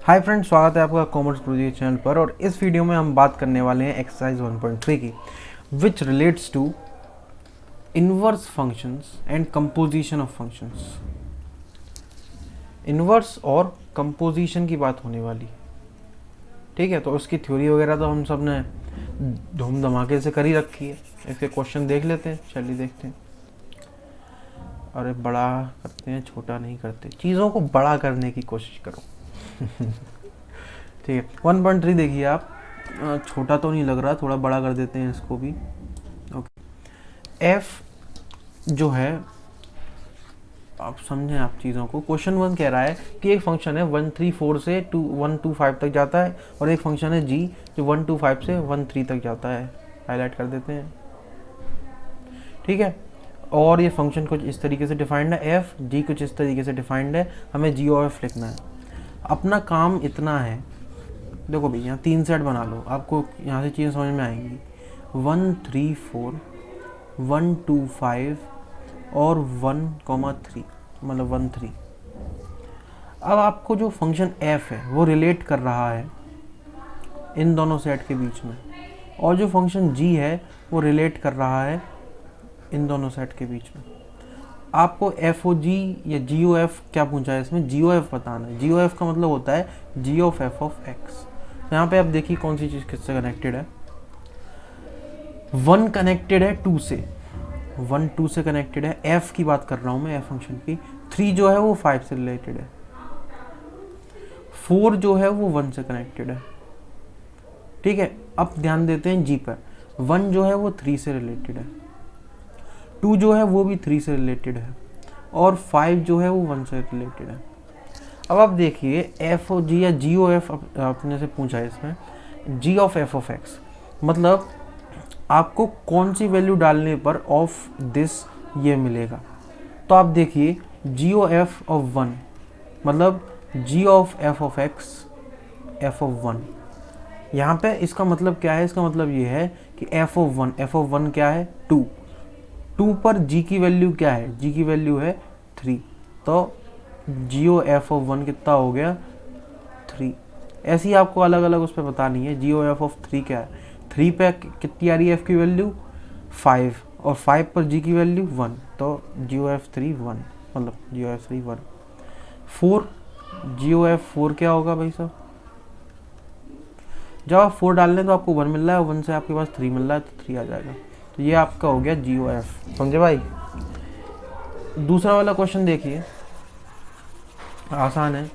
Hi friends, स्वागत है आपका कॉमर्स गुरुजी चैनल पर। और इस वीडियो में हम बात करने वाले हैं एक्सरसाइज 1.3 की, which relates to inverse functions and composition of functions. Inverse और कंपोजिशन की बात होने वाली, ठीक है। तो उसकी थ्योरी वगैरह तो हम सब ने धूम धमाके से कर ही रखी है। इसके क्वेश्चन देख लेते हैं, चलिए देखते हैं। अरे बड़ा करते हैं, छोटा नहीं करते, चीज़ों को बड़ा करने की कोशिश करो। ठीक है, 1.3 देखिए आप। छोटा तो नहीं लग रहा, थोड़ा बड़ा कर देते हैं इसको भी। ओके, एफ जो है, आप समझें आप चीज़ों को। क्वेश्चन 1 कह रहा है कि एक फंक्शन है 134 से 125 तक जाता है, और एक फंक्शन है जी जो 125 से 13 तक जाता है। हाईलाइट कर देते हैं, ठीक है। और ये फंक्शन कुछ इस तरीके से डिफाइंड है, एफ जी कुछ इस तरीके से डिफाइंड है। हमें जी और एफ लिखना है। अपना काम इतना है, देखो भाई यहाँ 3 सेट बना लो, आपको यहाँ से चीज़ें समझ में आएंगी। 134, 125 और 1,3, मतलब 13। अब आपको जो फंक्शन f है वो रिलेट कर रहा है इन दोनों सेट के बीच में, और जो फंक्शन g है वो रिलेट कर रहा है इन दोनों सेट के बीच में। आपको एफ ओ जी या जी ओ एफ क्या पूछा है इसमें, जी ओ एफ बताना है। जी ओ एफ का मतलब होता है जी ऑफ एफ ऑफ एक्स। यहाँ पे आप देखिए कौन सी चीज़ किससे कनेक्टेड है। 1 कनेक्टेड है 2 से, 1 2 से कनेक्टेड है। एफ की बात कर रहा हूँ मैं, एफ फंक्शन की। 3 जो है वो 5 से रिलेटेड है। 4 जो है वो 1 से कनेक्टेड है, ठीक है। अब ध्यान देते हैं जी पर। 1 जो है वो 3 से रिलेटेड है, 2 जो है वो भी 3 से रिलेटेड है, और 5 जो है वो 1 से रिलेटेड है। अब आप देखिए एफ ओ जी या जी ओ एफ आपने से पूछा है इसमें, जी ऑफ एफ ऑफ एक्स, मतलब आपको कौन सी वैल्यू डालने पर ऑफ दिस ये मिलेगा। तो आप देखिए जी ओ एफ ऑफ 1 मतलब g of F of x f of 1। यहाँ पे इसका मतलब क्या है, इसका मतलब ये है कि एफ ऑफ 1 क्या है 2। 2 पर जी की वैल्यू क्या है, जी की वैल्यू है 3, तो जीओ एफ ऑफ 1 कितना हो गया 3। ऐसे ही आपको अलग अलग उस पर बतानी है। जीओ एफ ऑफ 3 क्या है, 3 पे कितनी आ रही है एफ की वैल्यू 5, और 5 पर जी की वैल्यू 1, तो जीओ एफ 3 1, मतलब जीओ एफ 3 1। 4, जीओ एफ 4 क्या होगा भाई साहब, जब आप 4 डाल लें तो आपको 1 मिल रहा है, 1 से आपके पास 3 मिल रहा है, तो 3 आ जाएगा। तो ये आपका हो गया जीओ एफ, समझे भाई। दूसरा वाला क्वेश्चन देखिए, आसान है,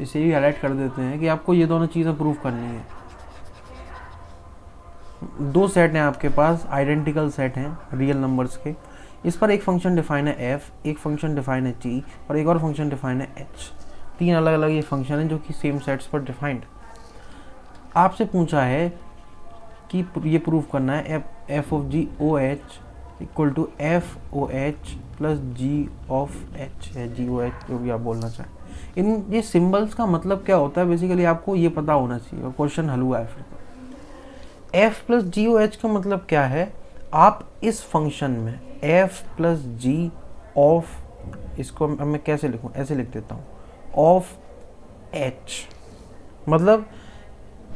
इसे भी हाईलाइट कर देते हैं कि आपको ये दोनों चीज़ें प्रूव करनी है। 2 सेट हैं आपके पास, आइडेंटिकल सेट हैं रियल नंबर्स के। इस पर एक फंक्शन डिफाइन है एफ, एक फंक्शन डिफाइन है जी, और एक और फंक्शन डिफाइन है एच। 3 अलग अलग ये फंक्शन हैं जो कि सेम सेट्स पर डिफाइंड। आपसे पूछा है कि ये प्रूव करना है F of G O H equal to F O H plus G of H है, जी ओ एच जो भी आप बोलना चाहें। इन ये सिंबल्स का मतलब क्या होता है बेसिकली आपको ये पता होना चाहिए, और क्वेश्चन हल हुआ है फिर। एफ प्लस जी ओ एच का मतलब क्या है, आप इस फंक्शन में एफ प्लस जी ऑफ, इसको मैं कैसे लिखूं, ऐसे लिख देता हूँ, ऑफ एच। मतलब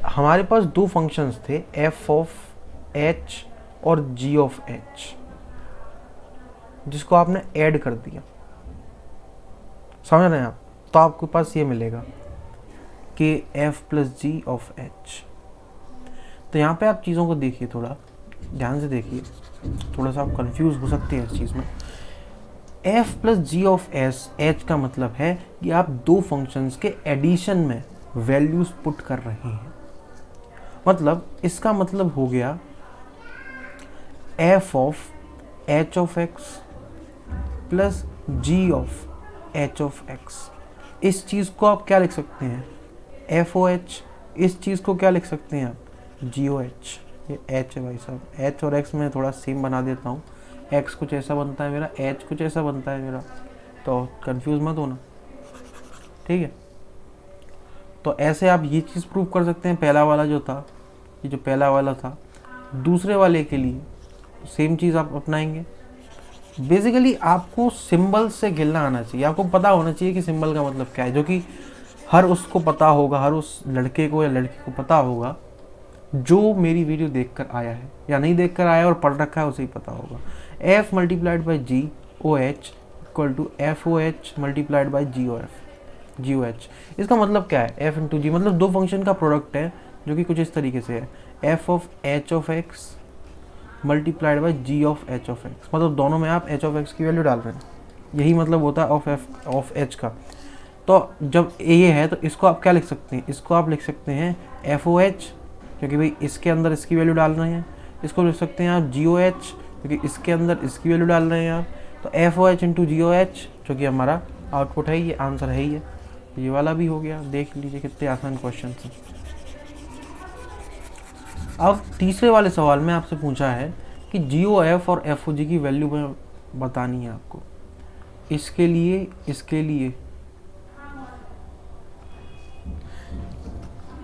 हमारे पास 2 फंक्शंस थे, एफ ऑफ एच और जी ऑफ एच, जिसको आपने ऐड कर दिया, समझ रहे हैं आप। तो आपके पास ये मिलेगा कि F plus G of H. तो यहाँ पे आप चीज़ों को देखिए, थोड़ा ध्यान से देखिए, थोड़ा सा आप कंफ्यूज हो सकते हैं इस चीज़ में। F plus G of H का मतलब है कि आप 2 फंक्शंस के एडिशन में वैल्यूज पुट कर रहे हैं। मतलब इसका मतलब हो गया F of H of X plus G of H of X. इस चीज़ को आप क्या लिख सकते हैं, एफ ओ एच। इस चीज़ को क्या लिख सकते हैं आप, जी ओ एच। ये एच है भाई साहब, एच और एक्स में थोड़ा सेम बना देता हूँ। एक्स कुछ ऐसा बनता है मेरा, एच कुछ ऐसा बनता है मेरा, तो कंफ्यूज मत होना, ठीक है। तो ऐसे आप ये चीज़ प्रूव कर सकते हैं। पहला वाला जो था, ये जो पहला वाला था, दूसरे वाले के लिए सेम चीज़ आप अपनाएंगे। बेसिकली आपको सिंबल से खेलना आना चाहिए, आपको पता होना चाहिए कि सिंबल का मतलब क्या है, जो कि हर उसको पता होगा, हर उस लड़के को या लड़की को पता होगा जो मेरी वीडियो देखकर आया है या नहीं देखकर आया और पढ़ रखा है, उसे ही पता होगा। F multiplied by G O H equal to F O H multiplied by G O H. इसका मतलब क्या है? एफ इंटू जी मतलब दो फंक्शन का प्रोडक्ट है, जो कि कुछ इस तरीके से है, F of H of X multiplied by G of H of X. मतलब दोनों में आप एच ऑफ एक्स की वैल्यू डाल रहे हैं, यही मतलब होता है ऑफ एफ ऑफ एच का। तो जब ये है तो इसको आप क्या लिख सकते हैं? इसको आप लिख सकते हैं एफ ओ एच, क्योंकि भाई इसके अंदर इसकी वैल्यू डाल रहे हैं। इसको लिख सकते हैं आप जी ओ एच, क्योंकि इसके अंदर इसकी वैल्यू डाल रहे हैं आप। तो एफ ओ एच इंटू जी ओ एच, जो कि हमारा आउटपुट है, ये आंसर है ही है। ये वाला भी हो गया। देख लीजिए कितने आसान क्वेश्चन हैं। अब तीसरे वाले सवाल में आपसे पूछा है कि जी ओ एफ और एफ ओ जी की वैल्यू में बतानी है आपको। इसके लिए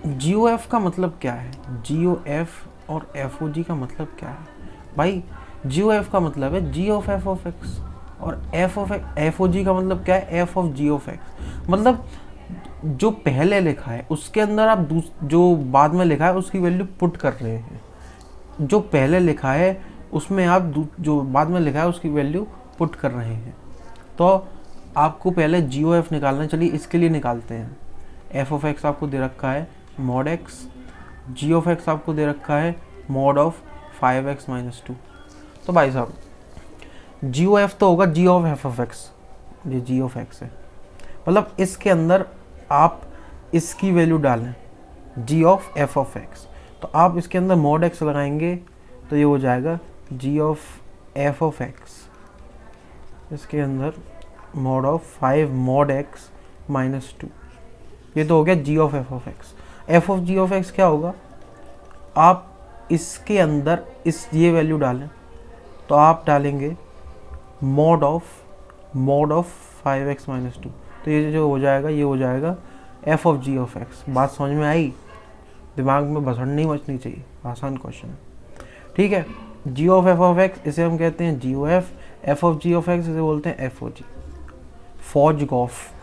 जी ओ एफ का मतलब क्या है? जी ओ एफ और एफ ओ जी का मतलब क्या है? भाई जी ओ एफ का मतलब है जी ऑफ एफ ऑफ एक्स, और एफ ओ जी का मतलब क्या है? F of ji of X. मतलब जो पहले लिखा है उसके अंदर आप जो बाद में लिखा है उसकी वैल्यू पुट कर रहे हैं। जो पहले लिखा है उसमें आप जो बाद में लिखा है उसकी वैल्यू पुट कर रहे हैं। तो आपको पहले जी ओ एफ निकालना है। चलिए इसके लिए निकालते हैं। एफ ऑफ एक्स आपको दे रखा है mod X, G of X आपको दे रखा है मॉड ऑफ 5x माइनस 2। तो भाई साहब जी ओ एफ तो होगा जी ऑफ एफ ऑफ एक्स, ये जी ऑफ एक्स है, मतलब इसके अंदर आप इसकी वैल्यू डालें जी ऑफ एफ ऑफ एक्स। तो आप इसके अंदर मॉड एक्स लगाएंगे तो ये हो जाएगा g of F of x, इसके अंदर mod of 5 mod x minus 2। ये तो हो गया g of F of x. F of ji of x क्या होगा? आप इसके अंदर ये वैल्यू डालें तो आप डालेंगे मॉड ऑफ 5x माइनस 2। तो ये जो हो जाएगा ये हो जाएगा F of ji of X. बात समझ में आई? दिमाग में भसड़ नहीं मचनी चाहिए, आसान क्वेश्चन है। ठीक है, जी ऑफ एफ ऑफ एक्स इसे हम कहते हैं g o f of ji of x इसे बोलते हैं एफ ओ जी, फॉज गॉफ।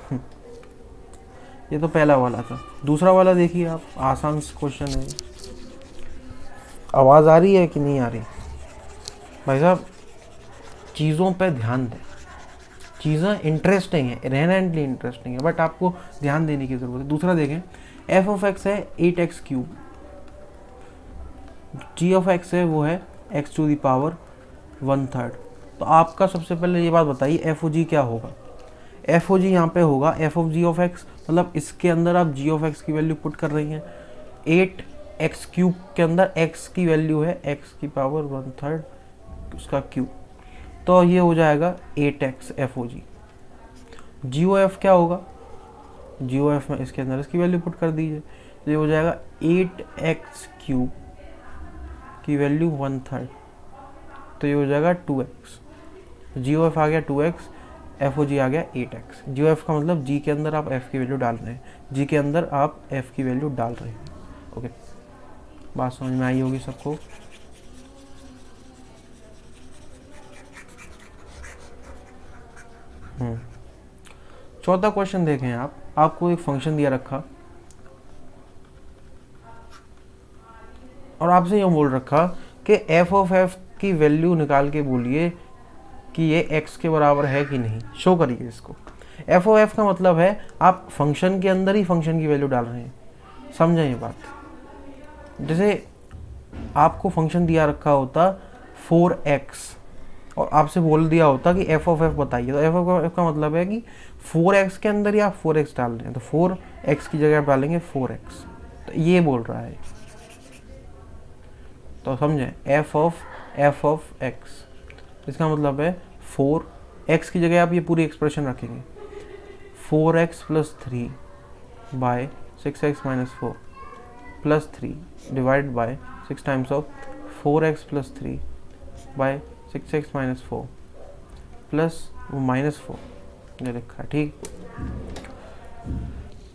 ये तो पहला वाला था। दूसरा वाला देखिए आप, आसान क्वेश्चन है। आवाज़ आ रही है कि नहीं आ रही? भाई साहब चीज़ों पे ध्यान दें, चीज़ें इंटरेस्टिंग है, इनहेरेंटली इंटरेस्टिंग है, बट आपको ध्यान देने की ज़रूरत है। दूसरा देखें, एफ ऑफ एक्स है 8x cube, ji of x है वो है x टू दी पावर 1/3। तो आपका सबसे पहले ये बात बताइए एफ ओ जी क्या होगा? एफ ओ जी यहाँ पे होगा F of ji of X, मतलब इसके अंदर आप जी ऑफ एक्स की वैल्यू पुट कर रही हैं। 8x क्यूब के अंदर x की वैल्यू है x की पावर 1/3 उसका क्यूब, तो ये हो जाएगा 8x एफ ओ जी। जी ओ एफ क्या होगा? जी ओ एफ में इसके अंदर इसकी वैल्यू पुट कर दीजिए, तो ये हो जाएगा 8x क्यूब की वैल्यू 1/3, तो ये हो जाएगा 2x। जी ओ एफ आ गया 2x, एफ ओ जी आ गया 8x। जी ओ एफ का मतलब जी के अंदर आप f की वैल्यू डाल रहे हैं, जी के अंदर आप f की वैल्यू डाल रहे हैं। ओके, बात समझ में आई होगी सबको? चौथा क्वेश्चन देखें आप, आपको एक फंक्शन दिया रखा और आपसे यूँ बोल रखा कि एफ ऑफ एफ की वैल्यू निकाल के बोलिए कि ये x के बराबर है कि नहीं, शो करिए इसको। एफ ऑफ एफ का मतलब है आप फंक्शन के अंदर ही फंक्शन की वैल्यू डाल रहे हैं। समझें ये बात? जैसे आपको फंक्शन दिया रखा होता 4x और आपसे बोल दिया होता कि एफ ऑफ एफ बताइए, तो एफ ऑफ एफ का मतलब है कि 4x के अंदर ही आप 4x डाल रहे हैं, तो 4x की जगह आप डालेंगे 4x, तो ये बोल रहा है। तो समझें, एफ ऑफ एक्स, इसका मतलब है 4x की जगह आप ये पूरी एक्सप्रेशन रखेंगे 4x plus 3 by 6x minus 4 plus 3 divide by 6 times of 4x plus 3 by 6x minus 4 plus minus 4 ये लिखा है। ठीक,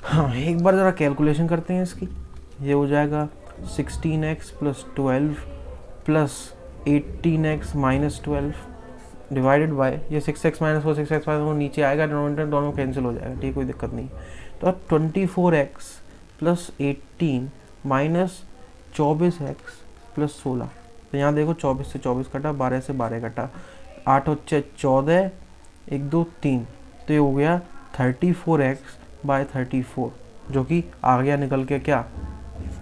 हाँ एक बार ज़रा कैलकुलेशन करते हैं इसकी। ये हो जाएगा 16x plus 12 plus 18x minus 12 divided by ये 6x माइनस 4 नीचे आएगा, डिनोमिनेटर दोनों कैंसिल हो जाएगा, ठीक, कोई दिक्कत नहीं। तो अब 24x plus 18 minus 24x plus 16, तो यहाँ देखो 24 से 24 कटा, 12 से 12 कटा, 8 बच्चे 14, 1 2 3, तो ये हो गया 34x बाय 34, जो कि आ गया निकल के क्या,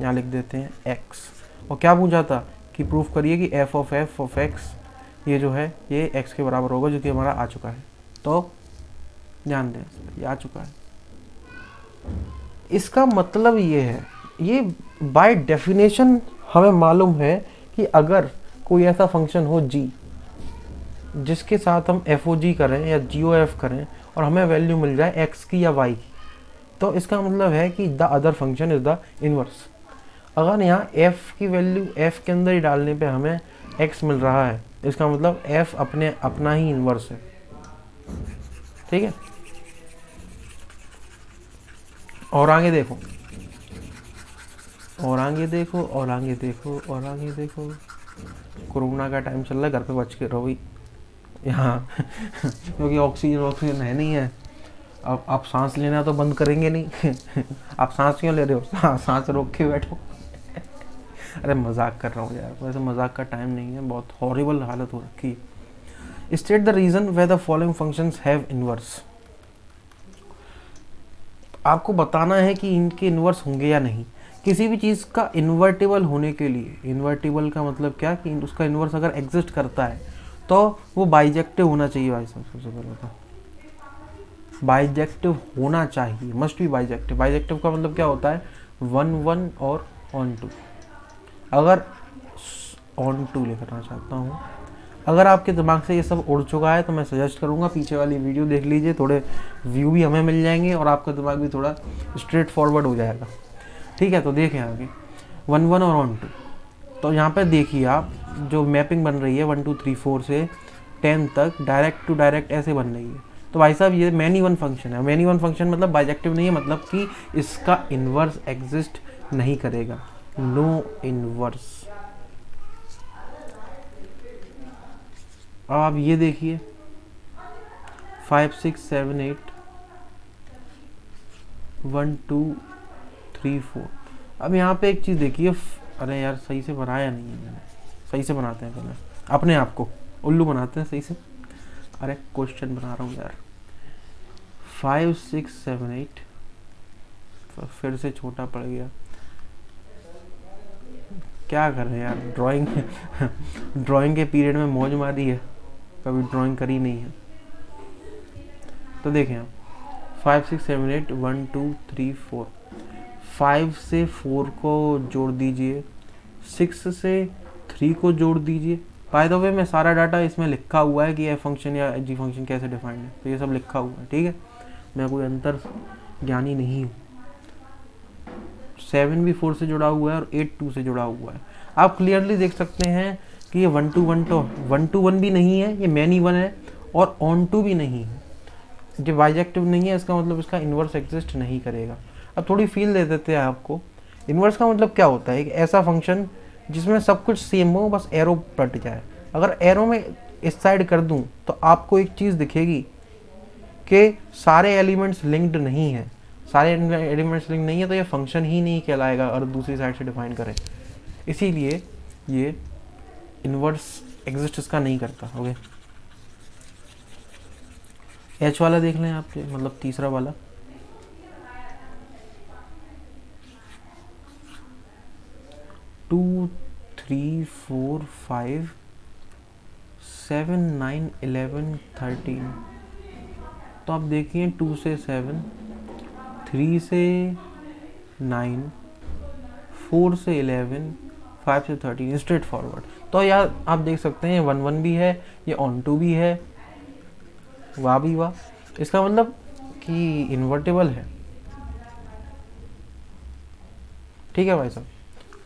यहाँ लिख देते हैं x। और क्या पूछा था कि प्रूफ करिए कि f ऑफ x ये जो है ये x के बराबर होगा, जो कि हमारा आ चुका है। तो ध्यान दें, ये आ चुका है। इसका मतलब ये है, ये बाय डेफिनेशन हमें मालूम है कि अगर कोई ऐसा फंक्शन हो g जिसके साथ हम FOG करें या GOF करें और हमें वैल्यू मिल जाए x की या y की, तो इसका मतलब है कि the other function is the inverse. अगर यहाँ f की वैल्यू f के अंदर ही डालने पे हमें x मिल रहा है, इसका मतलब f अपना ही इनवर्स है, ठीक है। और आगे देखो, और आगे देखो, और आगे देखो, और आगे देखो, कोरोना का टाइम चल रहा है, घर पे बच के रहो भाई यहाँ क्योंकि ऑक्सीजन है नहीं है। अब आप सांस लेना तो बंद करेंगे नहीं आप सांस क्यों ले रहे हो, सांस रोक के बैठो अरे मजाक कर रहा हूँ यार, वैसे मजाक का टाइम नहीं है, बहुत हॉरिबल हालत हो रखी है। State the region where the following functions have inverse. आपको बताना है कि इनके इनवर्स होंगे या नहीं। किसी भी चीज़ का इन्वर्टिबल होने के लिए, इन्वर्टिबल का मतलब क्या कि उसका इनवर्स अगर एग्जिस्ट करता है तो वो बाइजेक्टिव होना चाहिए भाई साहब। सबसे पहले तो बाइजेक्टिव होना चाहिए, मस्ट बी बाइजेक्टिव। बाइजेक्टिव का मतलब क्या होता है, 1 1 और ऑन टू। अगर ऑन टू लिखना चाहता हूँ, अगर आपके दिमाग से ये सब उड़ चुका है तो मैं सजेस्ट करूँगा पीछे वाली वीडियो देख लीजिए, थोड़े व्यू भी हमें मिल जाएंगे और आपका दिमाग भी थोड़ा स्ट्रेट फॉरवर्ड हो जाएगा, ठीक है। तो देखें आगे 1 1 और ऑन टू, तो यहाँ पे देखिए आप जो मैपिंग बन रही है 1 2 3 4 से 10 तक डायरेक्ट टू डायरेक्ट ऐसे बन रही है। तो भाई साहब ये मैनी वन फंक्शन है। मैनी वन फंक्शन मतलब बाइजेक्टिव नहीं है, मतलब कि इसका इन्वर्स एग्जिस्ट नहीं करेगा, नो इन्वर्स। अब आप ये देखिए 5 6 7 8 1 2 3 4। अब यहाँ पे एक चीज़ देखिए, अरे यार सही से बनाया नहीं है मैंने, सही से बनाते हैं पहले, अपने आप को उल्लू बनाते हैं सही से। अरे क्वेश्चन बना रहा हूँ यार। 5 6 7 8 फिर से छोटा पड़ गया, क्या कर रहे हैं यार। ड्राइंग के पीरियड में मौज मारी है, कभी ड्राइंग करी नहीं है। तो देखें आप 5 6 7 8 1 2 3 4, 5 से 4 को जोड़ दीजिए, 6 से 3 को जोड़ दीजिए। बाय द वे मैं सारा डाटा इसमें लिखा हुआ है कि एफ फंक्शन या जी फंक्शन कैसे डिफाइंड है, तो ये सब लिखा हुआ है, ठीक है। मैं कोई अंतर ज्ञानी नहीं हूँ। 7 भी 4 से जुड़ा हुआ है और 8 2 से जुड़ा हुआ है। आप क्लियरली देख सकते हैं कि ये 1 2 1 तो 1 2 1 भी नहीं है, ये मैनी वन है, और ऑन टू भी नहीं है। जो बाइजेक्टिव नहीं है इसका मतलब इसका इन्वर्स एग्जिस्ट नहीं करेगा। अब थोड़ी फील दे देते हैं आपको। इन्वर्स का मतलब क्या होता है, एक ऐसा फंक्शन जिसमें सब कुछ सेम हो, बस एरो पलट जाए। अगर एरो में इस साइड कर दूं तो आपको एक चीज़ दिखेगी कि सारे एलिमेंट्स लिंक्ड नहीं है। सारे एलिमेंट्स लिंक नहीं है तो ये फंक्शन ही नहीं कहलाएगा और दूसरी साइड से डिफाइन करें। इसीलिए ये इन्वर्स एग्जिस्ट इसका नहीं करता। ओके, एच वाला देख लें आपके, मतलब तीसरा वाला। टू 3 4 5 7 9 11 13। तो आप देखिए 2 से 7, 3 से 9, 4 से 11, 5 से 13, स्ट्रेट फॉरवर्ड। तो यार आप देख सकते हैं 1 1 भी है, ये ऑन टू भी है, वाह भी वाह। इसका मतलब कि इन्वर्टेबल है, ठीक है भाई साहब।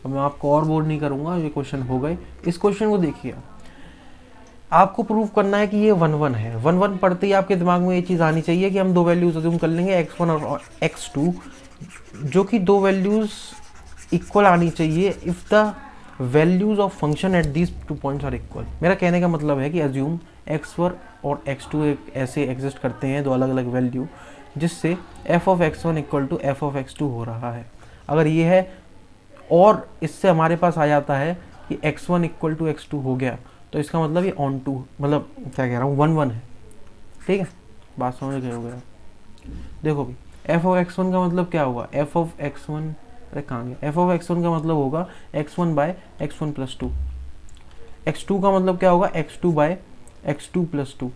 अब मैं आपको और बोर नहीं करूंगा, ये क्वेश्चन हो गए। इस क्वेश्चन को देखिए, आपको प्रूव करना है कि ये 1 1 है। 1 1 पढ़ते ही आपके दिमाग में ये चीज़ आनी चाहिए कि हम दो वैल्यूज अज्यूम कर लेंगे x1 और x2, जो कि दो वैल्यूज इक्वल आनी चाहिए if the values of function at these 2 points are equal. मेरा कहने का मतलब है कि अज्यूम x1 और x2 एक ऐसे एग्जिस्ट करते हैं, दो अलग अलग वैल्यू, जिससे f of x1 equal to f of x2 हो रहा है। अगर ये है और इससे हमारे पास आ जाता है कि x1 इक्वल टू x2 हो गया, तो इसका मतलब ये ऑन टू, मतलब क्या कह रहा हूँ, 1 1 है। ठीक है, बात समझ गए हो गया। देखो भी f ऑफ x1 का मतलब क्या होगा, f ऑफ x1, अरे कहाँ गया, f ऑफ x1 का मतलब होगा x1 bye x1 plus 2। x2 का मतलब क्या होगा, x2 bye x2 plus 2।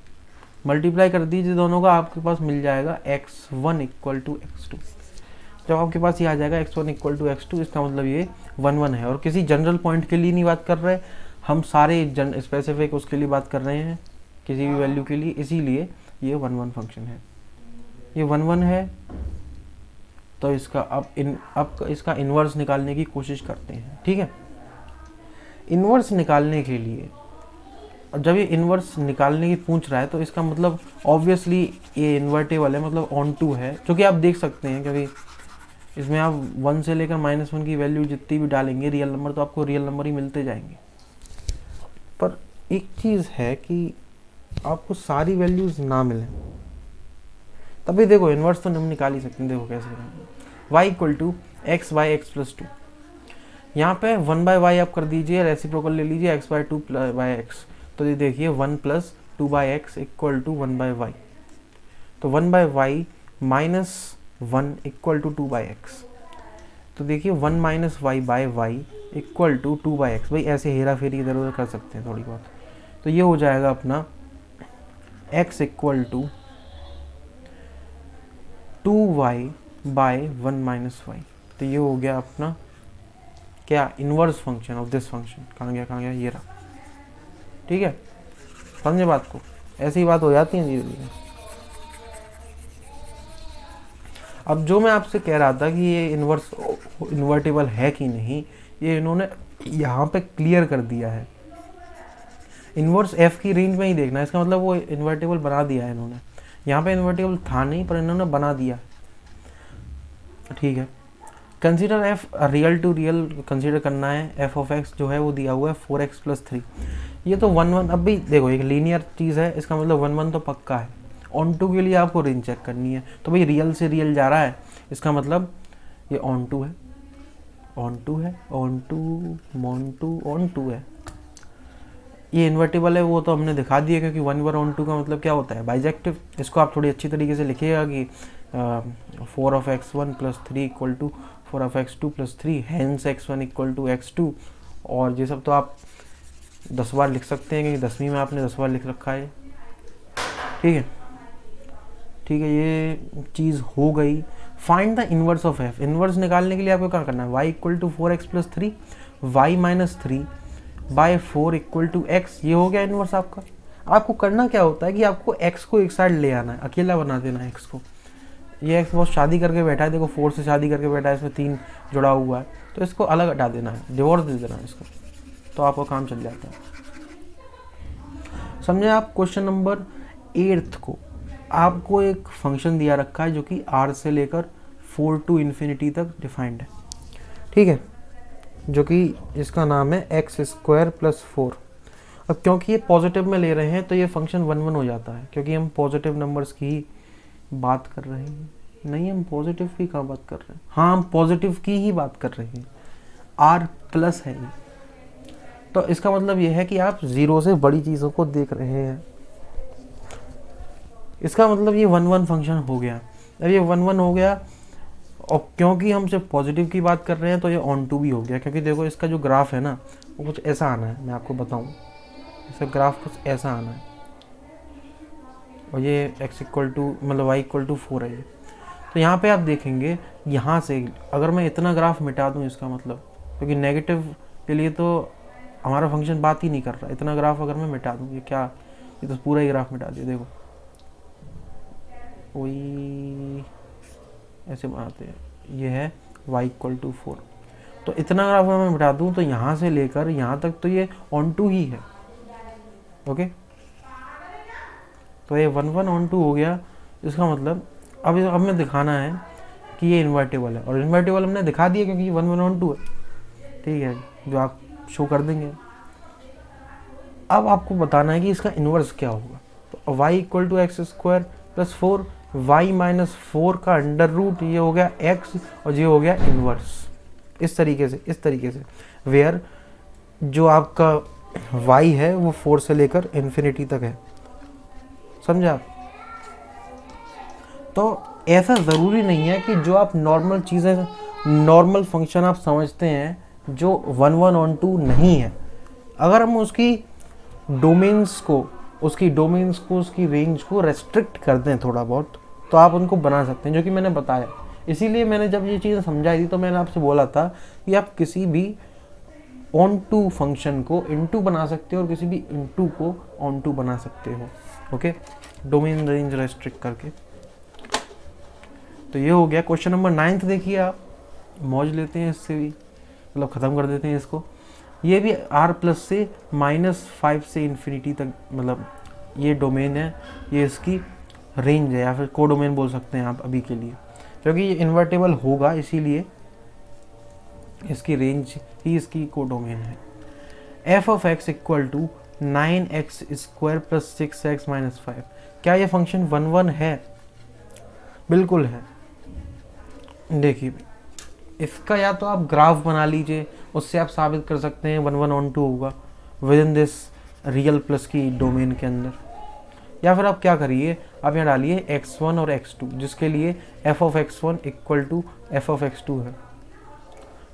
Multiply कर दीजिए दोनों का, आपके पास मिल जाएगा x1 इक्वल टू x2। जब आपके पास ये आ जाएगा x1 इक्वल टू x2, इसका मतलब ये 1 1 है। और किसी जनरल पॉइंट के लिए नहीं बात कर रहे, हम सारे स्पेसिफिक उसके लिए बात कर रहे हैं, किसी भी वैल्यू के लिए, इसीलिए ये 1 1 फंक्शन है। ये 1 1 है, तो इसका अब इसका इन्वर्स निकालने की कोशिश करते हैं। ठीक है, इन्वर्स निकालने के लिए, जब ये इन्वर्स निकालने की पूछ रहा है तो इसका मतलब ऑब्वियसली ये इन्वर्टेबल है, मतलब ऑन टू है, जो कि आप देख सकते हैं, क्योंकि इसमें आप 1 से लेकर -1 की वैल्यू जितनी भी डालेंगे रियल नंबर, तो आपको रियल नंबर ही मिलते जाएंगे। पर एक चीज़ है कि आपको सारी वैल्यूज ना मिलें, तभी देखो इन्वर्स तो हम निकाल ही सकते हैं। देखो कैसे करेंगे, y equal to X by X plus 2, यहाँ पे 1 बाय वाई आप कर दीजिए, रेसिप्रोकल ले लीजिए x बाय 2 बाय एक्स, तो ये देखिए 1 plus 2 by X equal to 1 by Y, तो 1 by Y minus 1 equal to 2 by X, तो देखिए 1 minus Y by Y equal to 2 by X. भाई ऐसे हेरा फेरी इधर उधर कर सकते हैं थोड़ी बहुत, तो ये हो जाएगा अपना x equal to 2y by 1 minus Y. तो ये हो गया अपना क्या, inverse function of this function. कहाँ गया, ये रहा। ठीक है, समझे बात को, ऐसी बात हो जाती है धीरे धीरे। अब जो मैं आपसे कह रहा था कि ये इन्वर्स इन्वर्टेबल है कि नहीं, ये इन्होंने यहाँ पे क्लियर कर दिया है। इन्वर्स f की रेंज में ही देखना है, इसका मतलब वो इन्वर्टेबल बना दिया है इन्होंने। यहाँ पे इन्वर्टेबल था नहीं, पर इन्होंने बना दिया। ठीक है, consider f real to real consider करना है। f ऑफ x जो है वो दिया हुआ है 4x प्लस 3। ये तो 1 1, अब भी देखो एक लीनियर चीज़ है, इसका मतलब 1 1 तो पक्का है। ऑन टू के लिए आपको रेंज चेक करनी है, तो भाई रियल से रियल जा रहा है, इसका मतलब ये ऑन टू है, ऑन टू है, ऑन टू ऑन टू है। ये इन्वर्टेबल है वो तो हमने दिखा दिया, क्योंकि 1 1 ऑन टू का मतलब क्या होता है, बाइजेक्टिव। इसको आप थोड़ी अच्छी तरीके से लिखिएगा कि 4 of x1 plus 3 equal to 4 of x2 plus 3, hence x1 equal to x2। और ये सब तो आप 10 बार लिख सकते हैं, क्योंकि 10वीं में आपने 10 बार लिख रखा है। ठीक है, ठीक है, ये चीज़ हो गई। Find the inverse of f। Inverse निकालने के लिए आपको क्या करना है, y equal to 4x plus 3 y minus 3 by 4 equal to x। ये हो गया इनवर्स आपका। आपको करना क्या होता है कि आपको x को एक साइड ले आना है, अकेला बना देना है x को। ये x बहुत शादी करके बैठा है, देखो 4 से शादी करके बैठा है, इसमें 3 जुड़ा हुआ है, तो इसको अलग हटा देना है, डिवोर्स दे देना है इसको, तो आपका काम चल जाता है। समझे आप। क्वेश्चन नंबर 8 को आपको एक फंक्शन दिया रखा है जो कि r से लेकर 4 टू इन्फिनिटी तक डिफाइंड है। ठीक है, जो कि इसका नाम है एक्स स्क्वायर प्लस 4। अब क्योंकि ये पॉजिटिव में ले रहे हैं तो ये फंक्शन 1 1 हो जाता है, क्योंकि हम पॉजिटिव नंबर्स की ही बात कर रहे हैं। नहीं, हम पॉजिटिव की कहाँ बात कर रहे हैं, हाँ हम पॉजिटिव की ही बात कर रहे हैं। r प्लस है ये, तो इसका मतलब ये है कि आप 0 से बड़ी चीज़ों को देख रहे हैं। इसका मतलब ये 1 1 फंक्शन हो गया। अब ये 1 1 हो गया, और क्योंकि हम सिर्फ पॉजिटिव की बात कर रहे हैं तो ये ऑन टू भी हो गया, क्योंकि देखो इसका जो ग्राफ है ना वो कुछ ऐसा आना है, मैं आपको बताऊं, इसका ग्राफ कुछ ऐसा आना है, और ये x इक्वल टू मतलब y इक्वल टू 4 है ये। तो यहाँ पे आप देखेंगे, यहाँ से अगर मैं इतना ग्राफ मिटा दूँ, इसका मतलब, क्योंकि नेगेटिव के लिए तो हमारा फंक्शन बात ही नहीं कर रहा, इतना ग्राफ अगर मैं मिटा दूँ, ये क्या, ये तो पूरा ही ग्राफ मिटा दिया। देखो वही ऐसे बनाते हैं, ये है y इक्वल टू 4। तो इतना ग्राफ अगर मैं मिटा दूँ तो यहाँ से लेकर यहाँ तक तो ये ऑन टू ही है। ओके, तो ये 1 1 ऑन टू हो गया। इसका मतलब अब हमें दिखाना है कि ये इन्वर्टेबल है, और इन्वर्टेबल हमने दिखा दिया क्योंकि 1 1 ऑन टू है। ठीक है, जो आप शो कर देंगे। अब आपको बताना है कि इसका इन्वर्स क्या होगा। तो y equal to X square plus 4, y minus 4 का अंडर रूट, ये हो गया x और ये हो गया इन्वर्स। इस तरीके से वेयर जो आपका y है वो 4 से लेकर इन्फिनिटी तक है, समझे आप। तो ऐसा ज़रूरी नहीं है कि जो आप नॉर्मल चीज़ें, नॉर्मल फंक्शन आप समझते हैं जो 1 1 ऑन 2 नहीं है, अगर हम उसकी डोमेन्स को उसकी रेंज को रेस्ट्रिक्ट कर दें थोड़ा बहुत, तो आप उनको बना सकते हैं, जो कि मैंने बताया। इसीलिए मैंने जब ये चीज़ें समझाई थी तो मैंने आपसे बोला था कि आप किसी भी ऑन टू फंक्शन को इनटू बना सकते हो और किसी भी इनटू को ऑन टू बना सकते हो, ओके, डोमेन रेंज रेस्ट्रिक्ट करके। तो ये हो गया क्वेश्चन नंबर 9। देखिए आप, मौज लेते हैं इससे भी, मतलब ख़त्म कर देते हैं इसको। ये भी r प्लस से -5 से इन्फिनिटी तक, मतलब ये डोमेन है, ये इसकी रेंज है, या फिर को डोमेन बोल सकते हैं आप अभी के लिए, क्योंकि ये इन्वर्टेबल होगा इसीलिए इसकी रेंज ही इसकी को डोमेन है। f of x equal to 9x square plus 6x minus 5। क्या ये फंक्शन 1 1 है? बिल्कुल है। देखिए इसका या तो आप ग्राफ बना लीजिए, उससे आप साबित कर सकते हैं 1 1 ऑन 2 होगा with in this real plus की डोमेन के अंदर। या फिर आप क्या करिए, आप यहाँ डालिए x1 और x2, जिसके लिए f of x1 equal to f of x2 है,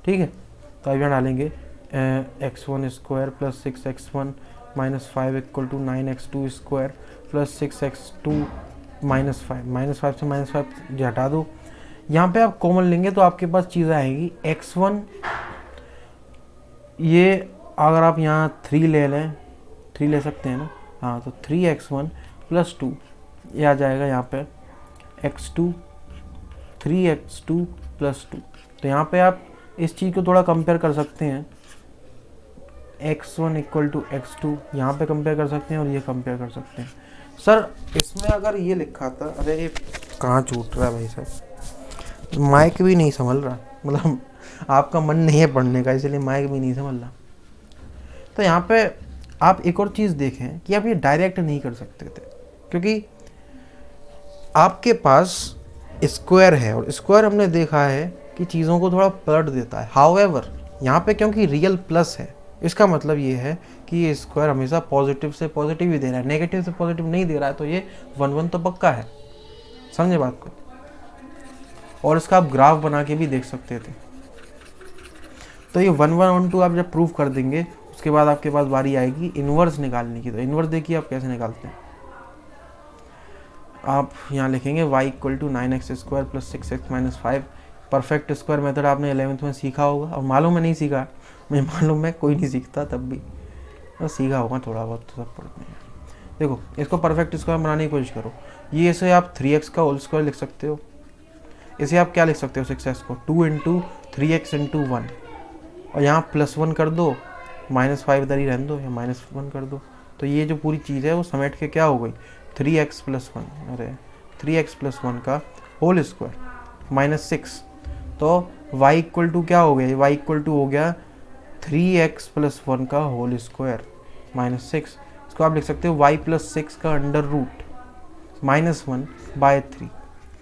ठीक है। तो आप यहाँ डालेंगे x1 square plus 6x1 minus 5 equal to 9x2 square plus 6x2 minus 5 से माइनस 5 हटा दो। यहाँ पे आप कॉमन लेंगे तो आपके पास चीज़ आएगी x1, ये अगर आप यहाँ 3 ले लें, 3 ले सकते हैं ना, हाँ, तो 3x1 प्लस 2 ये आ जाएगा यहाँ पे x2, 3x2 प्लस 2। तो यहाँ पे आप इस चीज़ को थोड़ा कंपेयर कर सकते हैं, x1 इक्वल टू x2 यहाँ पे कंपेयर कर सकते हैं और ये कंपेयर कर सकते हैं। सर इसमें अगर ये लिखा था, अरे ये कहाँ छूट रहा है भाई साहब, माइक भी नहीं संभल रहा, मतलब आपका मन नहीं है पढ़ने का इसलिए माइक भी नहीं संभल रहा। तो यहाँ पे आप एक और चीज़ देखें कि आप ये डायरेक्ट नहीं कर सकते थे, क्योंकि आपके पास स्क्वायर है और स्क्वायर हमने देखा है कि चीज़ों को थोड़ा पलट देता है। हाउएवर यहाँ पे क्योंकि रियल प्लस है, इसका मतलब ये है कि ये स्क्वायर हमेशा पॉजिटिव से पॉजिटिव ही दे रहा है, नेगेटिव से पॉजिटिव नहीं दे रहा है, तो ये 1 1 तो पक्का है, समझे बात को। और इसका आप ग्राफ बना के भी देख सकते थे। तो ये 1 1 ऑन 2 आप जब प्रूव कर देंगे, उसके बाद आपके पास बारी आएगी इन्वर्स निकालने की। तो इन्वर्स देखिए आप कैसे निकालते हैं। आप यहाँ लिखेंगे y equal to 9x square plus 6x minus 5। Perfect square method आपने 11th में सीखा होगा, और मालूम है नहीं सीखा, मुझे मालूम है कोई नहीं सीखता, तब भी तो सीखा होगा थोड़ा बहुत, तो सब पढ़ते हैं। देखो इसको परफेक्ट स्क्वायर बनाने की कोशिश करो। ये इसे आप 3x का होल स्क्वायर लिख सकते हो, इसे आप क्या लिख सकते हो 6x को 2 इंटू 3x इंटू 1, और यहाँ +1 कर दो, -5 इधर ही रहने दो, या -1 कर दो। तो ये जो पूरी चीज़ है वो समेट के क्या हो गई 3x प्लस 1, अरे 3x प्लस 1 का होल स्क्वायर -6। तो y इक्वल टू क्या हो गया, y इक्वल टू हो गया 3x प्लस 1 का होल स्क्वायर -6। इसको आप लिख सकते हो y प्लस 6 का अंडर रूट -1/3,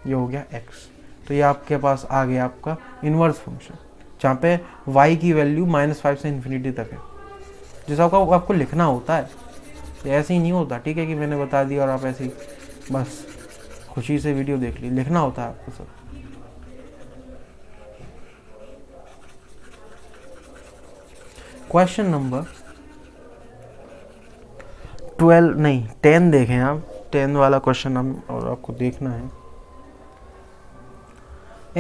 ये हो गया x। तो ये आपके पास आ गया आपका इन्वर्स फंक्शन, जहाँ पे y की वैल्यू -5 से इन्फिनिटी तक है। जैसा आपको लिखना होता है, ऐसे ही नहीं होता, ठीक है, कि मैंने बता दिया और आप ऐसे ही बस खुशी से वीडियो देख ली, लिखना होता है आपको सब। क्वेश्चन नंबर 12 नहीं 10 देखें आप, 10 वाला क्वेश्चन हम और आपको देखना है।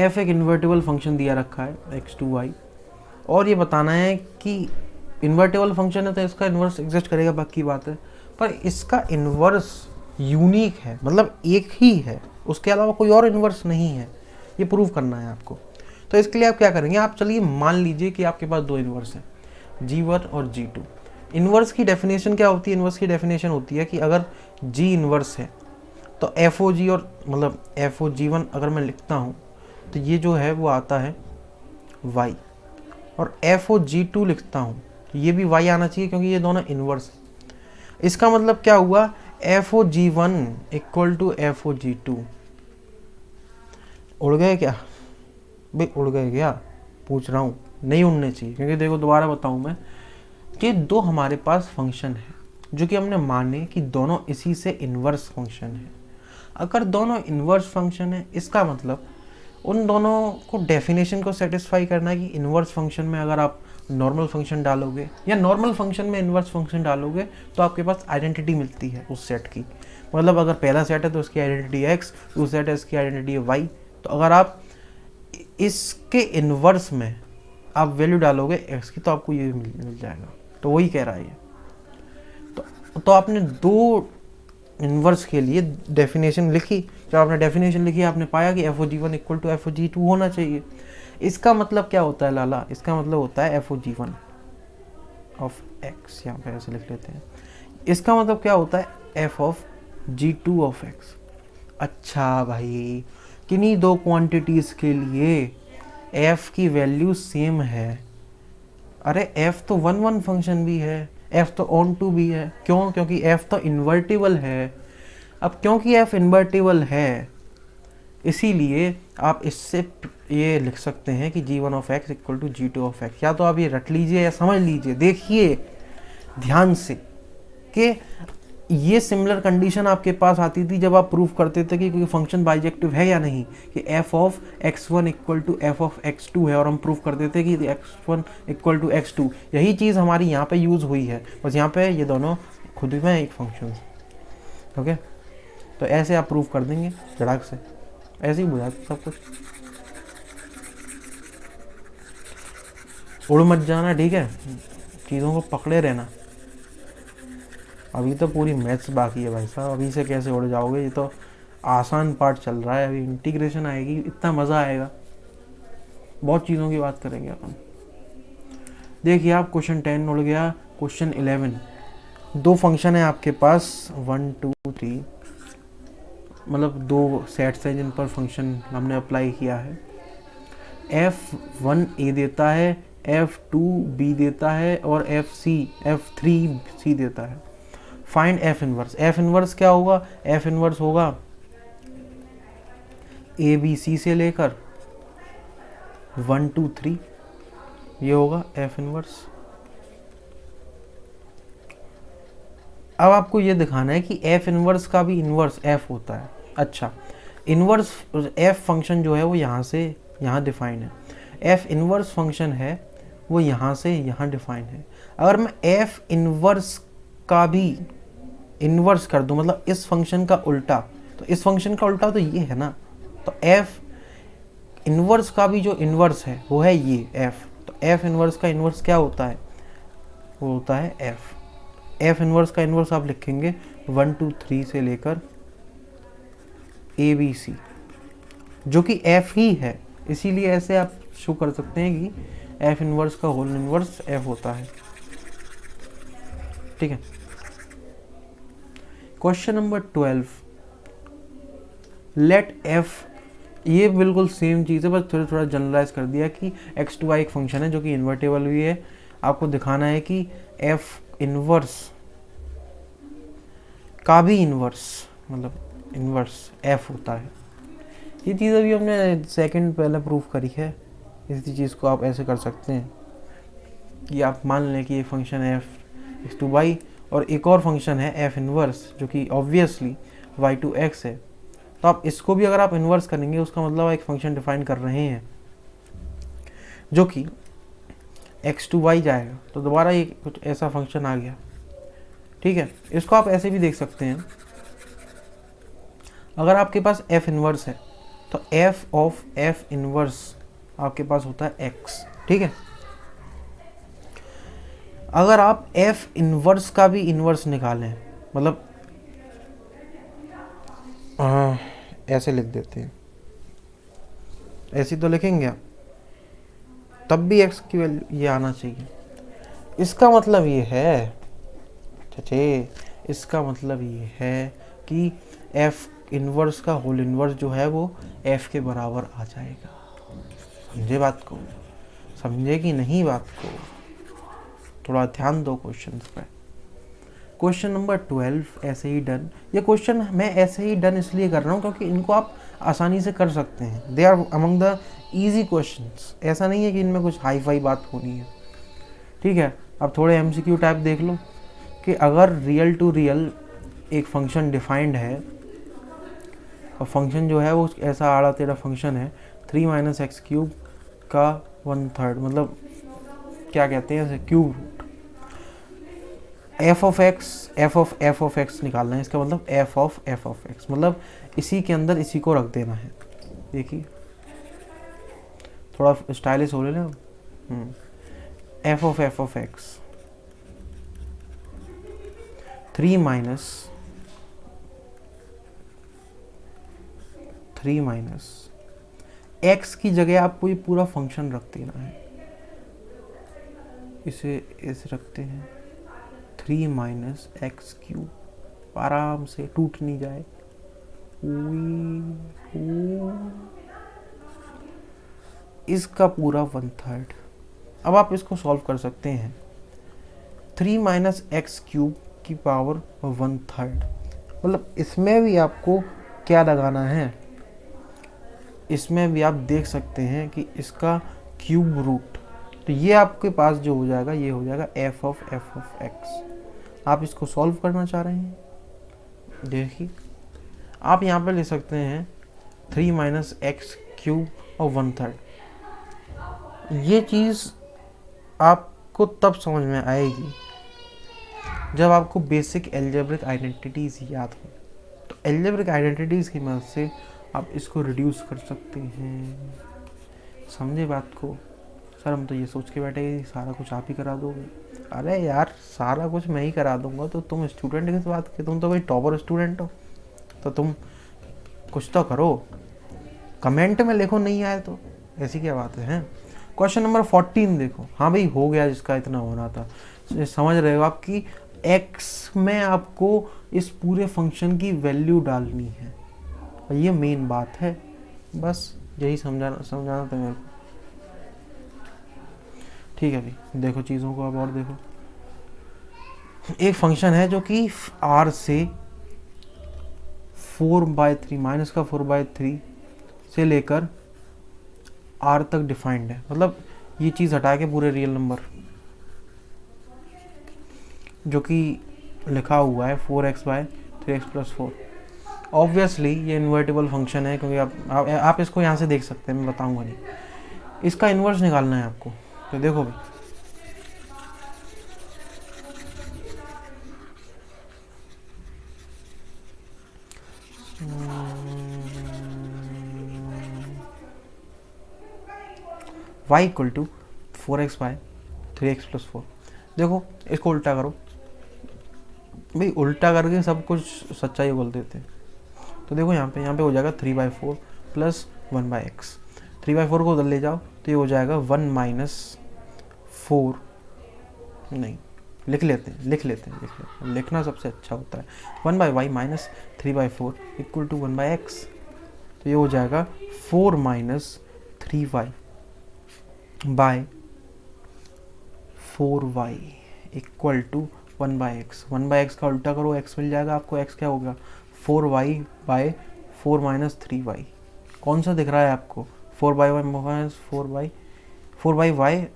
f एक इन्वर्टेबल फंक्शन दिया रखा है x2y, और ये बताना है कि इन्वर्टेबल फंक्शन है तो इसका इन्वर्स एग्जिस्ट करेगा, बाकी बात है, पर इसका इन्वर्स यूनिक है, मतलब एक ही है, उसके अलावा कोई और इन्वर्स नहीं है, ये प्रूव करना है आपको। तो इसके लिए आप क्या करेंगे, आप चलिए मान लीजिए कि आपके पास 2 इन्वर्स हैं, G1 और G2। इन्वर्स की डेफिनेशन क्या होती है, इन्वर्स की डेफिनेशन होती है कि अगर G इन्वर्स है तो FOG, और मतलब FOG1 अगर मैं लिखता हूँ तो ये जो है वो आता है y, और FOG2 लिखता हूँ तो ये भी y आना चाहिए, क्योंकि ये दोनों इन्वर्स है। इसका मतलब क्या हुआ, FOG1 इक्वल टू FOG2। उड़ गए क्या भाई, उड़ गए क्या, पूछ रहा हूँ, नहीं उड़ने चाहिए, क्योंकि देखो दोबारा बताऊँ मैं कि दो हमारे पास फंक्शन है जो कि हमने माने कि दोनों इसी से इन्वर्स फंक्शन है। अगर दोनों इन्वर्स फंक्शन है, इसका मतलब उन दोनों को डेफिनेशन को सेटिस्फाई करना है कि इन्वर्स फंक्शन में अगर आप नॉर्मल फंक्शन डालोगे या नॉर्मल फंक्शन में इन्वर्स फंक्शन डालोगे तो आपके पास आइडेंटिटी मिलती है उस सेट की। मतलब अगर पहला सेट है तो उसकी आइडेंटिटी x, दूसरा सेट है इसकी आइडेंटिटी y। तो अगर आप इसके इन्वर्स में आप वैल्यू डालोगे x की तो आपको ये मिल जाएगा। तो वही कह रहा है ये। तो आपने दो इन्वर्स के लिए डेफिनेशन लिखी, जब आपने डेफिनेशन लिखी आपने पाया कि FOG1 इक्वल टू FOG2 होना चाहिए। इसका मतलब क्या होता है लाला, इसका मतलब होता है FOG1 ऑफ x, यहाँ पे ऐसे लिख लेते हैं। इसका मतलब क्या होता है FOG2 ऑफ x। अच्छा भाई, किन्हीं दो क्वांटिटीज के लिए f की वैल्यू सेम है। अरे f तो 1 1 फंक्शन भी है, f तो ऑन टू भी है। क्यों? क्योंकि f तो इन्वर्टिबल है। अब क्योंकि f इन्वर्टिबल है इसीलिए आप इससे ये लिख सकते हैं कि g1 of x equal to g2 of x। या तो आप ये रट लीजिए या समझ लीजिए, देखिए ध्यान से कि ये सिमिलर कंडीशन आपके पास आती थी जब आप प्रूफ करते थे कि कोई फंक्शन बाइजेक्टिव है या नहीं, कि f of x1 equal to f of x2 है, और हम प्रूफ करते थे कि x1 इक्वल टू x2। यही चीज़ हमारी यहाँ पे यूज़ हुई है, बस यहाँ पे ये दोनों खुद में एक फंक्शन। ओके, तो ऐसे आप प्रूफ कर देंगे झड़क से, ऐसे ही बुझा सब कुछ। उड़ मत जाना, ठीक है, चीज़ों को पकड़े रहना। अभी तो पूरी मैथ्स बाकी है भाई साहब, अभी से कैसे उड़ जाओगे, ये तो आसान पार्ट चल रहा है। अभी इंटीग्रेशन आएगी, इतना मज़ा आएगा, बहुत चीज़ों की बात करेंगे अपन। देखिए आप क्वेश्चन 10 उड़ गया, क्वेश्चन 11। दो फंक्शन है आपके पास 1 2 3, मतलब दो सेट्स हैं जिन पर फंक्शन हमने अप्लाई किया है। F1 a देता है, F2 b देता है और F3 c देता है। Find F inverse. F inverse क्या होगा? F इनवर्स होगा ABC से लेकर 1 2 3, ये होगा F इनवर्स। अब आपको ये दिखाना है कि F इनवर्स का भी इनवर्स F होता है। अच्छा, इनवर्स F फंक्शन जो है वो यहाँ से यहाँ डिफाइन है। F इनवर्स फंक्शन है वो यहाँ से यहाँ डिफाइन है। अगर मैं F इनवर्स का भी इन्वर्स कर दूं, मतलब इस फंक्शन का उल्टा, तो इस फंक्शन का उल्टा तो ये है ना, तो F इन्वर्स का भी जो इन्वर्स है वो है ये F। तो F इन्वर्स का इन्वर्स क्या होता है? वो होता है F इन्वर्स का इन्वर्स आप लिखेंगे 1 2 3 से लेकर ABC, जो कि F ही है, इसीलिए ऐसे आप शो कर सकते हैं कि F इन्वर्स का होल इन्वर्स F होता है। ठीक है। क्वेश्चन नंबर 12, लेट F, ये बिल्कुल सेम चीज़ है, बस थोड़ा थोड़ा जनरलाइज कर दिया कि x2y एक फंक्शन है जो कि इन्वर्टेबल भी है। आपको दिखाना है कि F इन्वर्स का भी इन्वर्स, मतलब इन्वर्स F होता है। ये चीज़ अभी हमने सेकंड पहले प्रूफ करी है। इसी चीज़ को आप ऐसे कर सकते हैं कि आप मान लें कि ये फंक्शन है f(x)(y) और एक और फंक्शन है F इन्वर्स जो कि ऑब्वियसली y(x) है। तो आप इसको भी अगर आप इन्वर्स करेंगे उसका मतलब आप एक फंक्शन डिफाइन कर रहे हैं जो कि x(y) जाएगा, तो दोबारा ये कुछ ऐसा फंक्शन आ गया। ठीक है, इसको आप ऐसे भी देख सकते हैं, अगर आपके पास F इन्वर्स है तो F ऑफ F इन्वर्स आपके पास होता है x। ठीक है, अगर आप F इन्वर्स का भी इन्वर्स निकालें, मतलब ऐसे लिख देते हैं, ऐसे तो लिखेंगे आप, तब भी x की वैल्यू ये आना चाहिए। इसका मतलब ये है इसका मतलब ये है कि F इन्वर्स का होल इन्वर्स जो है वो F के बराबर आ जाएगा। समझे बात को? समझे कि नहीं बात को? थोड़ा ध्यान दो क्वेश्चंस पे। क्वेश्चन नंबर 12 ऐसे ही डन। ये क्वेश्चन मैं ऐसे ही डन इसलिए कर रहा हूँ क्योंकि इनको आप आसानी से कर सकते हैं। They are among the easy questions. ऐसा नहीं है कि इनमें कुछ हाई फाई बात होनी है, ठीक है। अब थोड़े MCQ टाइप देख लो कि अगर रियल टू रियल एक फंक्शन डिफाइंड है और फंक्शन जो है वो ऐसा आड़ा टेढ़ा फंक्शन है 3 - x³ का 1/3, मतलब क्या कहते हैं इसे, cube root. f of x निकालना है, इसका मतलब f ऑफ x, मतलब इसी के अंदर इसी को रख देना है। देखिए थोड़ा स्टाइलिश हो लेना। f ऑफ x 3 x की जगह आपको ये पूरा फंक्शन रख देना है। इसे ऐसे रखते हैं 3 - x³, आराम से टूट नहीं जाए। इसका पूरा 1/3। अब आप इसको सॉल्व कर सकते हैं। 3 - x³ की पावर 1/3, मतलब इसमें भी आपको क्या लगाना है, इसमें भी आप देख सकते हैं कि इसका क्यूब रूट। तो ये आपके पास जो हो जाएगा ये हो जाएगा f ऑफ x। आप इसको सॉल्व करना चाह रहे हैं, देखिए आप यहाँ पे ले सकते हैं 3 - x³ और 1/3। ये चीज़ आपको तब समझ में आएगी जब आपको बेसिक एल्जेब्रिक आइडेंटिटीज़ याद हो। तो एल्जेब्रिक आइडेंटिटीज़ की मदद से आप इसको रिड्यूस कर सकते हैं। समझे बात को? सर हम तो ये सोच के बैठे कि सारा कुछ आप ही करा दोगे। अरे यार सारा कुछ मैं ही करा दूंगा तो तुम स्टूडेंट किस बात के, तुम तो भाई टॉपर स्टूडेंट हो, तो तुम कुछ तो करो। कमेंट में लिखो नहीं आए तो, ऐसी क्या बात है। क्वेश्चन नंबर 14 देखो। हाँ भाई हो गया जिसका इतना होना था। समझ रहे हो आप कि x में आपको इस पूरे फंक्शन की वैल्यू डालनी है, और ये मेन बात है। बस यही समझाना था मेरे को। ठीक है भाई, देखो चीज़ों को अब और देखो। एक फंक्शन है जो कि r से 4/3 माइनस का 4/3 से लेकर r तक डिफाइंड है। मतलब ये चीज़ हटा के पूरे रियल नंबर जो कि लिखा हुआ है 4x/3x+4। ऑब्वियसली ये इन्वर्टिबल फंक्शन है क्योंकि आप इसको यहाँ से देख सकते हैं, मैं बताऊंगा नहीं। इसका इन्वर्स निकालना है आपको। तो देखो भाई y = 4x/3x+4। देखो इसको उल्टा करो भाई, उल्टा करके सब कुछ सच्चाई बोल देते हैं। तो देखो यहाँ पे हो जाएगा 3/4 + 1/x। 3/4 को उधर ले जाओ तो ये हो जाएगा 1 - 4, नहीं लिख लेते हैं, लिखना सबसे अच्छा होता है। 1/y - 3/4 = 1/x। तो ये हो जाएगा 4 - 3y by 4y = 1/x। 1/x का उल्टा करो, x मिल जाएगा आपको। x क्या होगा 4y by 4 - 3y। कौन सा दिख रहा है आपको 4/y - 4y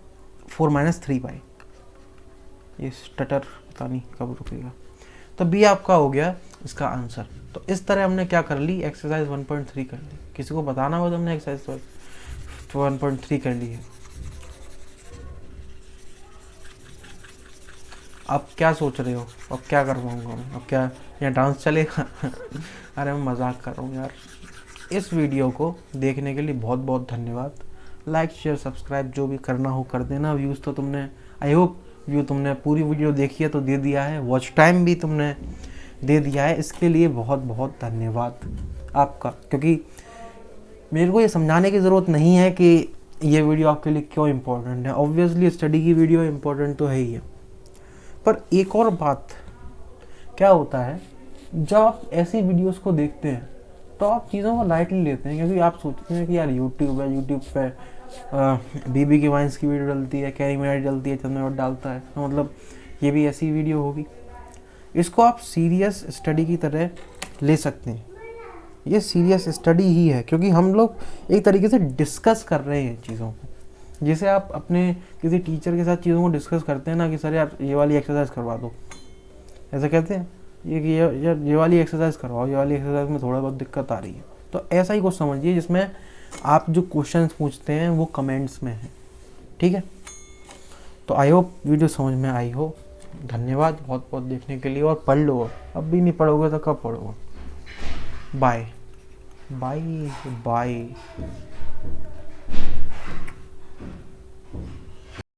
4 - 3y। ये स्टटर पता नहीं कब रुकेगा। तो b आपका हो गया इसका आंसर। तो इस तरह हमने क्या कर ली, एक्सरसाइज 1.3 कर ली। किसी को बताना हो तो हमने एक्सरसाइज 1.3 कर ली है। अब क्या सोच रहे हो, अब क्या कर पाऊँगा मैं, अब क्या यहाँ डांस चलेगा? अरे मैं मजाक कर रहा हूँ यार। इस वीडियो को देखने के लिए बहुत बहुत धन्यवाद। लाइक शेयर सब्सक्राइब जो भी करना हो कर देना। व्यूज़ तो तुमने, आई होप व्यू तुमने पूरी वीडियो देखी है तो दे दिया है, वॉच टाइम भी तुमने दे दिया है, इसके लिए बहुत बहुत धन्यवाद आपका। क्योंकि मेरे को ये समझाने की ज़रूरत नहीं है कि ये वीडियो आपके लिए क्यों इम्पोर्टेंट है। ऑब्वियसली स्टडी की वीडियो इम्पोर्टेंट तो है ही है, पर एक और बात क्या होता है, जब आप ऐसी वीडियोस को देखते हैं तो आप चीज़ों को लाइटली लेते हैं, क्योंकि आप सोचते हैं कि यार यूट्यूब है, यूट्यूब पे बीबी की वाइन्स की वीडियो डलती है, कैरी मिनाटी डलती है, चंद्रवत डालता है, तो मतलब ये भी ऐसी वीडियो होगी। इसको आप सीरियस स्टडी की तरह ले सकते हैं। ये सीरियस स्टडी ही है, क्योंकि हम लोग एक तरीके से डिस्कस कर रहे हैं चीज़ों को। जैसे आप अपने किसी टीचर के साथ चीज़ों को डिस्कस करते हैं ना कि सर यार ये वाली एक्सरसाइज करवा दो, ऐसा कहते हैं ये वाली एक्सरसाइज करवाओ, ये वाली एक्सरसाइज में थोड़ा बहुत दिक्कत आ रही है। तो ऐसा ही कुछ समझिए जिसमें आप जो क्वेश्चंस पूछते हैं वो कमेंट्स में है, ठीक है। तो आई होप वीडियो समझ में आई हो। धन्यवाद बहुत बहुत देखने के लिए, और पढ़ लो, अब भी नहीं पढ़ोगे तो कब पढ़ोगे। Bye bye bye.